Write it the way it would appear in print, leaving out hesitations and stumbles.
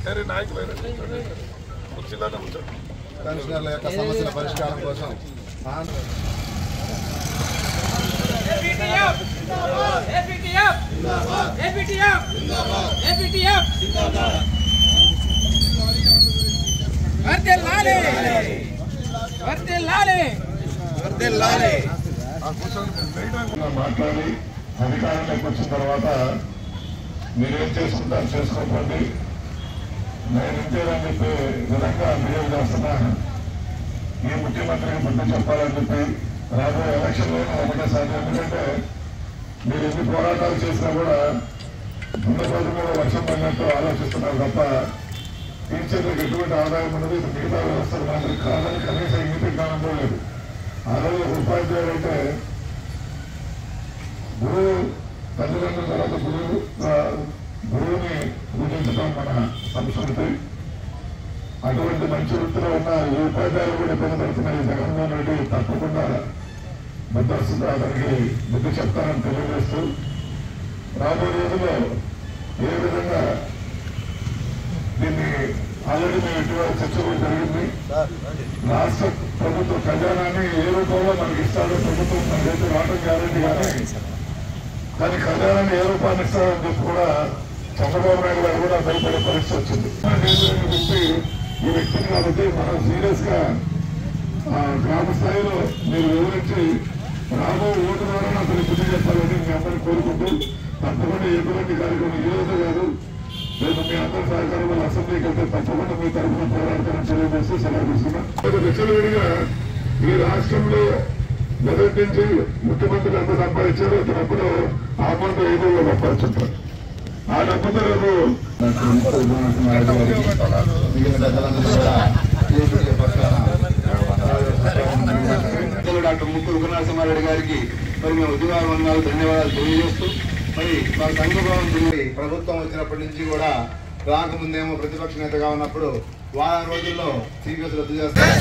వేరే నాయకులు కుర్చీలోనే ఉంటారు. పెన్షనర్ల యొక్క సమస్యల పరిష్కారం కోసం మాట్లాడి అధికారంలోకి వచ్చిన తర్వాత మీరేం చేసుకుంటారు చేసుకోకండి, నేను ఇంతేనని చెప్పి విధంగా బిహేవ్ చేస్తున్నా. ఈ ముఖ్యమంత్రికి బుద్ధి చెప్పాలని చెప్పి రాబోయే ఎలక్షన్లో ఒకటే సాధ్యం. ఎందుకంటే మీరు ఎన్ని పోరాటాలు చేసినా కూడా ముందు రోజు కూడా వర్షం పడినట్టు ఆలోచిస్తున్నారు తప్ప టీచర్లకు ఎటువంటి ఆదాయం ఉన్నది మిగతా వ్యవస్థలు మాత్రం కాదని కనీసం ఇంగిత జ్ఞానం లేదు. ఆ రోజు ఉపాధ్యాయులు అంటే గురువు తల్లిదండ్రుల తర్వాత గురువుని పూజించడం మన సంస్కృతి. అటువంటి మంచి వృత్తిలో ఉన్న ఈ ఉపాధ్యాయులు కూడా ఇబ్బంది పడుతున్న ఈ జగన్మోహన్ రెడ్డి తప్పకుండా మద్దతు అతనికి బుద్ధి చెప్తానని తెలియజేస్తూ రాబోయే రోజుల్లో ఏ విధంగా దీన్ని ఆల్రెడీ మేము ఇటీవల చర్చ కూడా జరిగింది. రాష్ట్ర ప్రభుత్వ ఖజానాన్ని ఏ రూపంలో మనకి ఇస్తాడో ప్రభుత్వం మనకైతే రావడం గ్యారెంటీ కానీ ఖజానాన్ని ఏ రూపాన్ని ఇస్తాడని చెప్పి కూడా చంద్రబాబు నాయుడు గారు కూడా భయపడే పరిస్థితి వచ్చింది. ఈ వ్యక్తిని కాబట్టి మనం సీరియస్ గా గ్రామ స్థాయిలో మీరు వివరించి రాబో ఓటు ద్వారా అతను బుద్ధి చెప్పాలని మీ అందరినీ కోరుకుంటూ తప్పకుండా ఎటువంటి కార్యక్రమం ఈ రోజు కాదు రేపు మీ అందరి సహకారం వల్ల అసెంబ్లీకి వెళ్తే తప్పకుండా మీ తరఫున పోరాడతారని తెలియజేస్తూ సెలవు తీసుకున్నాం. విచ్చలవిడిగా ఈ రాష్ట్రంలో మొదటి నుంచి ముఖ్యమంత్రి ఎంత సంపాదించారో అతనప్పుడు ఆ అమౌంట్ 5 సంపాదించుంటారు. ఆ డబ్బుతో రేపు డాక్టర్ ముక్కు ఉగ్రనరసింహారెడ్డి గారికి మరి మేము ఉద్యమాల వందనాలు ధన్యవాదాలు తెలియజేస్తూ మరి మా సంఘభావం ప్రభుత్వం వచ్చినప్పటి నుంచి కూడా రాకముందేమో ప్రతిపక్ష నేతగా ఉన్నప్పుడు వారం రోజుల్లో సిపిఎస్ రద్దు చేస్తారు.